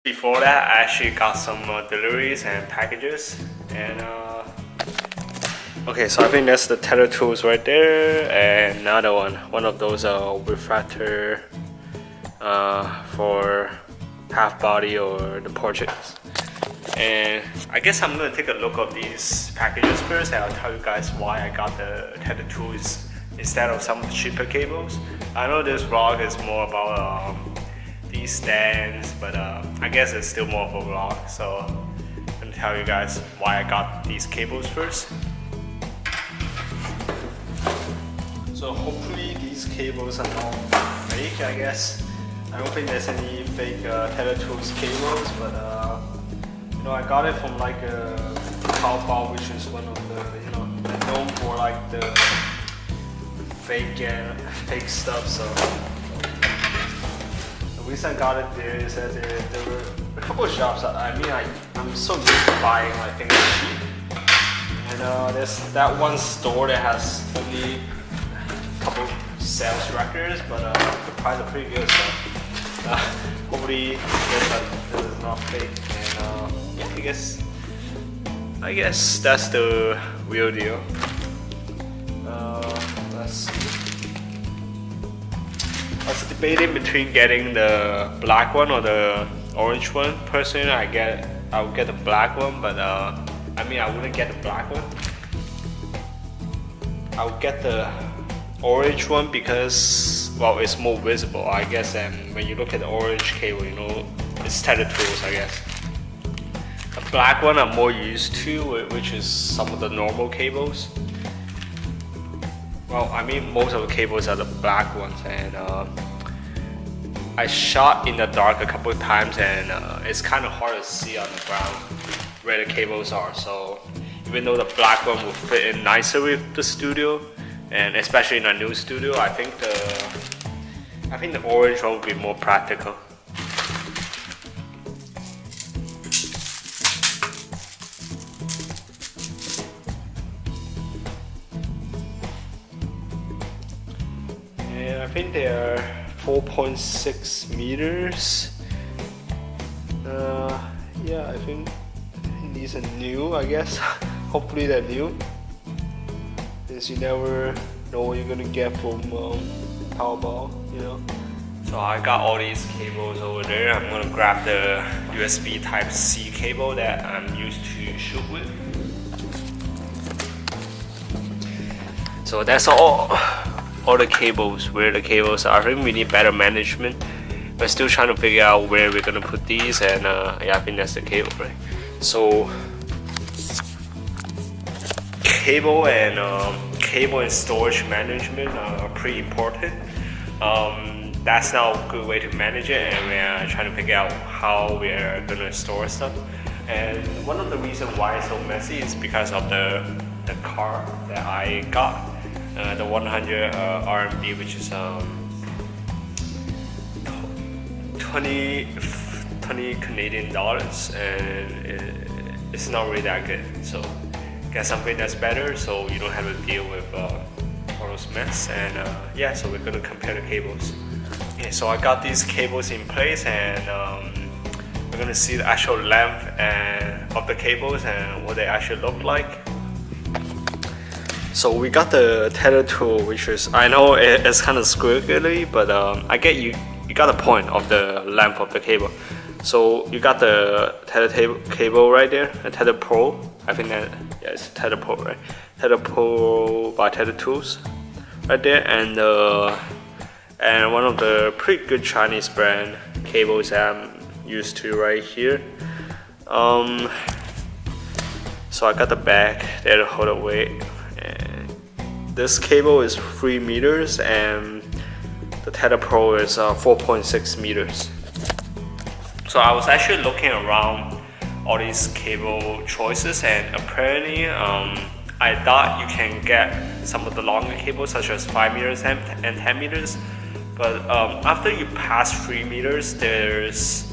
Before that, I actually got some deliveries and packages, and okay, so I think that's the Tether Tools right there, and another one of those refractor for half body or the portraits. And I guess I'm gonna take a look at these packages first, and I'll tell you guys why I got the Tether Tools instead of some of the cheaper cables. I know this vlog is more about these stands, but I guess it's still more of a vlog, so I'm gonna tell you guys why I got these cables first. So hopefully these cables are not fake, I guess. I don't think there's any fake Tether Tools cables, but you know, I got it from like Taobao, which is one of the, you know, known for like the fake stuff. So the reason I got it there is that there were a couple of shops. I mean, I'm so used to buying like things cheap, and there's that one store that has only a couple sales records, but the price are pretty good. So hopefully this is not fake. And yeah, I guess that's the real deal. Let's see. I was debating between getting the black one or the orange one. Personally, I would get the black one, but I mean, I wouldn't get the black one. I would get the orange one because, well, it's more visible, I guess. And when you look at the orange cable, you know, it's Tether Tools, I guess. The black one I'm more used to, which is some of the normal cables. Well, I mean, most of the cables are the black ones, and I shot in the dark a couple of times, and it's kind of hard to see on the ground where the cables are. So even though the black one will fit in nicer with the studio, and especially in a new studio, I think the orange one would be more practical. And I think they are 4.6 meters. Yeah, I think these are new, I guess. Hopefully they're new, since you never know what you're gonna get from Taobao, you know. So I got all these cables over there. I'm gonna grab the USB Type-C cable that I'm used to shoot with. So that's all the cables, where the cables are. I think we need better management. We're still trying to figure out where we're gonna put these, and yeah, I think that's the cable, right? So cable and storage management are pretty important. That's now a good way to manage it, and we're trying to figure out how we're gonna store stuff. And one of the reasons why it's so messy is because of the card that I got, the 100 RMB, which is 20 Canadian dollars, and it's not really that good. So get something that's better, so you don't have to deal with all those mess. And yeah, so we're gonna compare the cables. Okay, so I got these cables in place, and we're gonna see the actual length of the cables and what they actually look like. So we got the Tether tool, which is, I know it's kind of squiggly, but I get you got the point of the length of the cable. So you got the Tether cable right there, a TetherPro. I think that, yeah, it's TetherPro, right? TetherPro by Tether Tools, right there, and one of the pretty good Chinese brand cables that I'm used to right here. So I got the back there to hold it weight. And this cable is 3 meters, and the TetherPro is 4.6 meters. So I was actually looking around all these cable choices, and apparently I thought you can get some of the longer cables such as 5 meters and 10 meters, but after you pass 3 meters, there's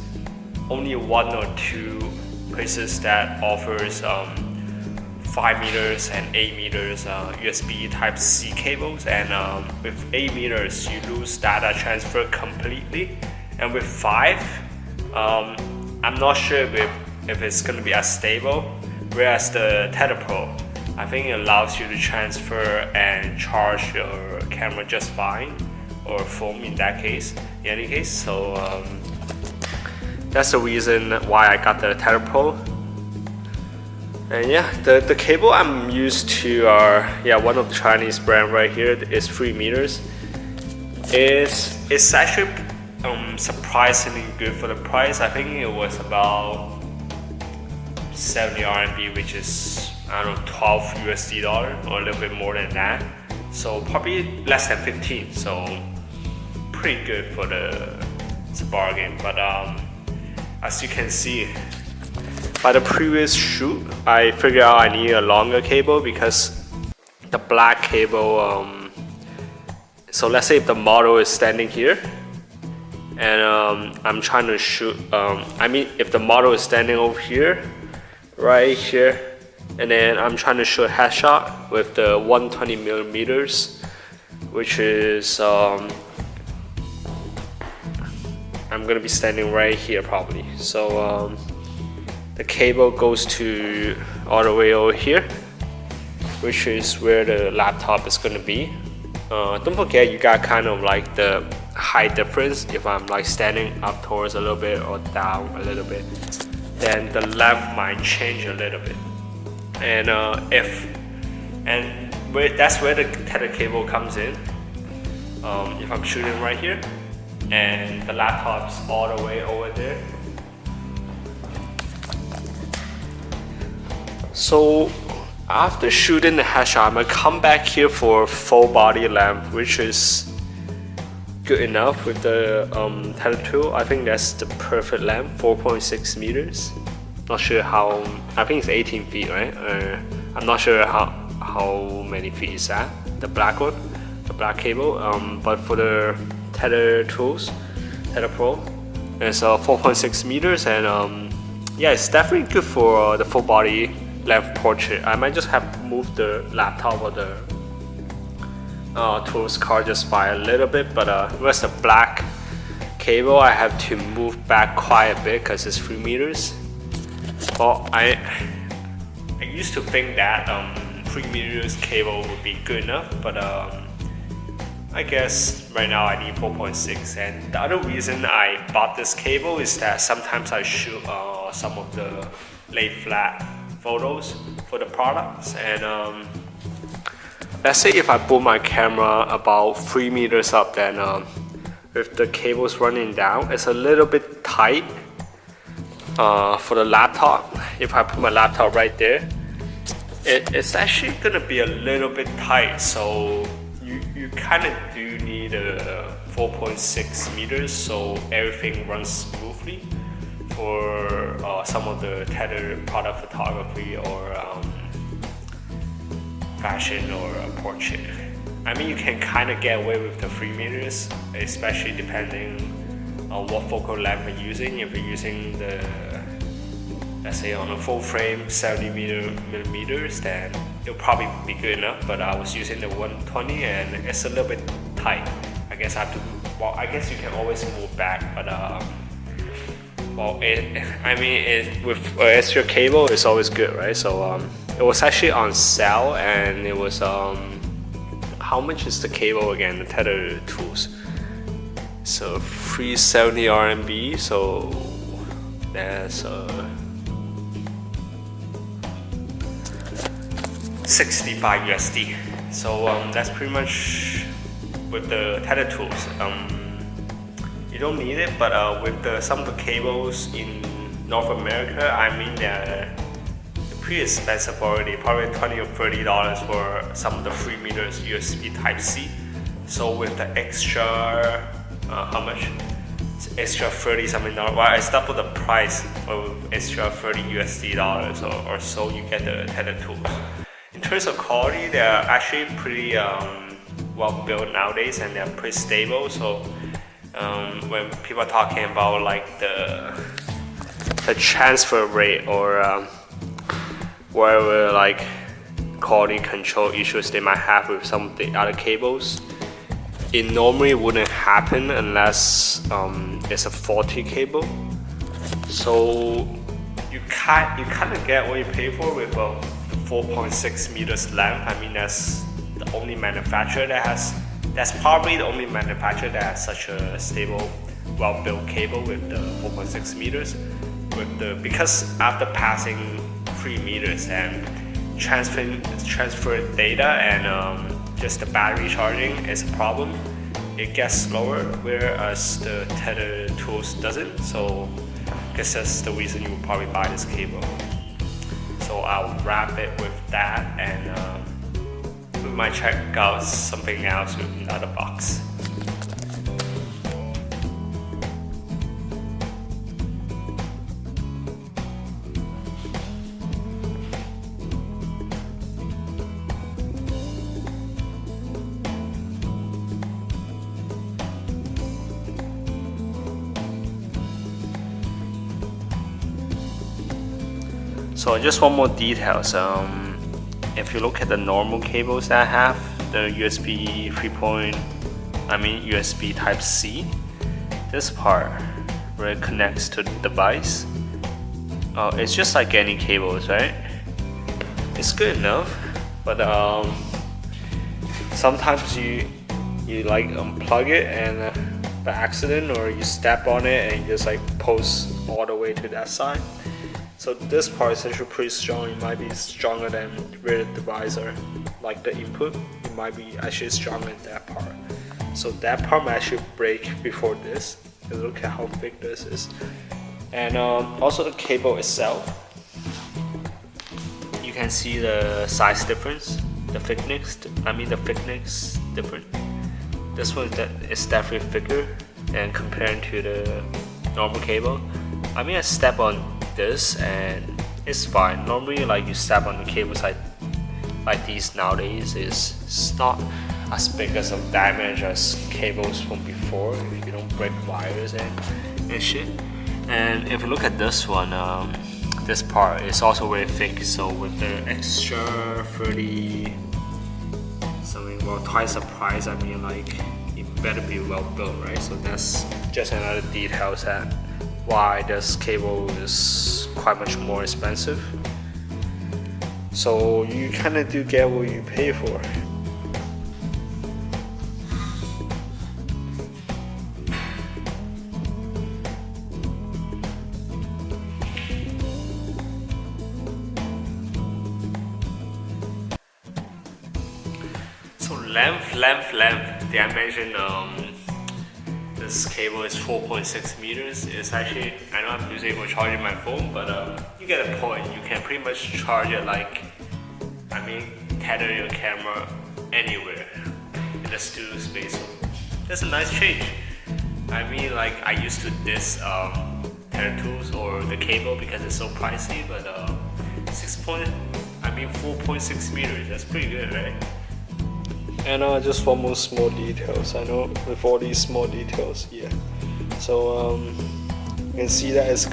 only 1 or 2 places that offers 5 meters and 8 meters USB Type-C cables, and with 8 meters you lose data transfer completely, and with 5 I I'm not sure if it's gonna be as stable. Whereas the TetherPro, I think it allows you to transfer and charge your camera just fine, or phone in that case, in any case. So that's the reason why I got the TetherPro. And yeah, the cable I'm used to are one of the Chinese brand right here. Is 3 meters. It's actually surprisingly good for the price. I think it was about 70 RMB, which is, I don't know, 12 USD dollar, or a little bit more than that. So probably less than 15. So pretty good for it's a bargain. But as you can see, by the previous shoot, I figured out I need a longer cable because the black cable. So let's say if the model is standing here, and I'm trying to shoot. I mean, if the model is standing over here, right here, and then I'm trying to shoot a headshot with the 120 millimeters, which is I'm gonna be standing right here probably. So the cable goes to all the way over here, which is where the laptop is gonna be. Don't forget, you got kind of like the height difference. If I'm like standing up towards a little bit or down a little bit, then the length might change a little bit. And that's where the tether cable comes in. If I'm shooting right here, and the laptop's all the way over there. So after shooting the headshot, I'm gonna come back here for full body length, which is good enough with the Tether Tool. I think that's the perfect length, 4.6 meters. Not sure how, I think it's 18 feet, right? I'm not sure how many feet is that, the black one, the black cable. But for the Tether Tools, TetherPro, it's 4.6 meters, and yeah, it's definitely good for the full body length portrait. I might just have to move the laptop or the tools card just by a little bit, but with the black cable, I have to move back quite a bit because it's 3 meters. Well, I used to think that 3 meters cable would be good enough, but I guess right now I need 4.6. And the other reason I bought this cable is that sometimes I shoot some of the lay flat photos for the products, and let's say if I put my camera about 3 meters up, then with the cables running down, it's a little bit tight for the laptop. If I put my laptop right there, it's actually gonna be a little bit tight, so you kind of do need a 4.6 meters so everything runs smoothly for some of the tether product photography or fashion or portrait. I mean, you can kind of get away with the 3 meters, especially depending on what focal length you're using. If you're using the, let's say on a full frame 70 millimeters, then it'll probably be good enough. But I was using the 120 and it's a little bit tight. I guess I have to, well, I guess you can always move back, but well, with extra cable, it's always good, right? So it was actually on sale, and it was how much is the cable again? The Tether Tools. So 370 RMB. So that's 65 USD. So that's pretty much with the Tether Tools. You don't need it, but with some of the cables in North America, I mean they're pretty expensive already, probably $20 or $30 for some of the 3 meters USB Type-C. So with the extra, how much? It's extra 30 something dollars. Well, I doubled the price with extra 30 USD dollars or so. You get the Tether Tools. In terms of quality, they're actually pretty well built nowadays, and they're pretty stable. So when people are talking about like the transfer rate or whatever like quality control issues they might have with some of the other cables, it normally wouldn't happen unless it's a faulty cable. So you kind of get what you pay for with the 4.6 meters length. I mean, that's the only manufacturer that has. That's probably the only manufacturer that has such a stable, well-built cable with the 4.6 meters. Because after passing 3 meters and transfer data and just the battery charging is a problem. It gets slower, whereas the Tether Tools doesn't. So I guess that's the reason you would probably buy this cable. So I'll wrap it with that, and we might check out something else with another box. So just one more details. If you look at the normal cables that I have, the USB USB Type-C, this part where it connects to the device, it's just like any cables, right? It's good enough, but sometimes you like unplug it and by accident, or you step on it and you just like pulls all the way to that side. So this part is actually pretty strong. It might be stronger than where the device are, like the input. It might be actually stronger than that part. So that part might actually break before this. Look at how thick this is. And also the cable itself. You can see the size difference, the thickness different. This one is definitely thicker, and compared to the normal cable. I mean, I step on this and it's fine. Normally, like you step on the cables like these nowadays, it's not as big as of damage as cables from before if you don't break wires and shit. And if you look at this one, this part is also very thick. So with the extra 30 something, well, twice the price, I mean, like it better be well built, right? So that's just another detail that why this cable is quite much more expensive. So you kind of do get what you pay for. So length. Did I mention this cable is 4.6 meters. It's actually, I know I'm using it for charging my phone, but you get a point. You can pretty much charge it tether your camera anywhere in the studio space. So that's a nice change. I mean, like I used to diss Tether Tools or the cable because it's so pricey, but 4.6 meters, that's pretty good, right? And just one more small details. I know with all these small details, yeah. So you can see that it's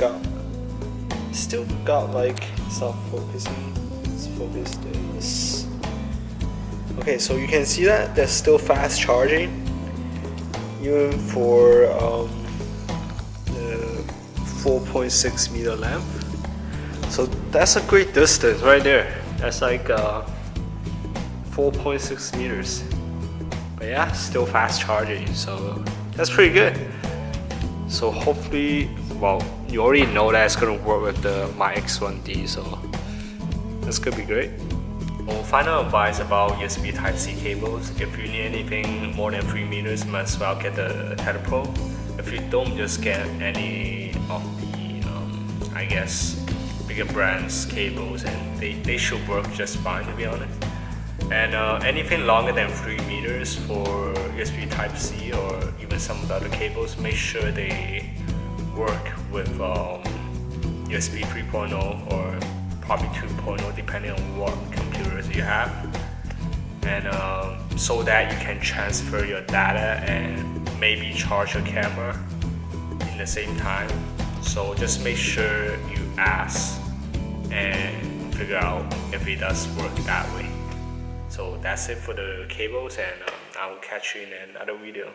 still got like stop focusing. Let's focus this. Okay, so you can see that there's still fast charging, even for the 4.6 meter length. So that's a great distance right there. That's like 4.6 meters, but yeah, still fast charging, so that's pretty good. So hopefully, well, you already know that it's gonna work with the My X1D, so that's gonna be great. Well, final advice about USB Type-C cables: if you need anything more than 3 meters, might as well get the TetherPro. If you don't, just get any of the I guess bigger brands cables, and they should work just fine, to be honest. And anything longer than 3 meters for USB Type-C or even some of the other cables, make sure they work with USB 3.0 or probably 2.0, depending on what computers you have. And so that you can transfer your data and maybe charge your camera in the same time. So just make sure you ask and figure out if it does work that way. So that's it for the cables, and I will catch you in another video.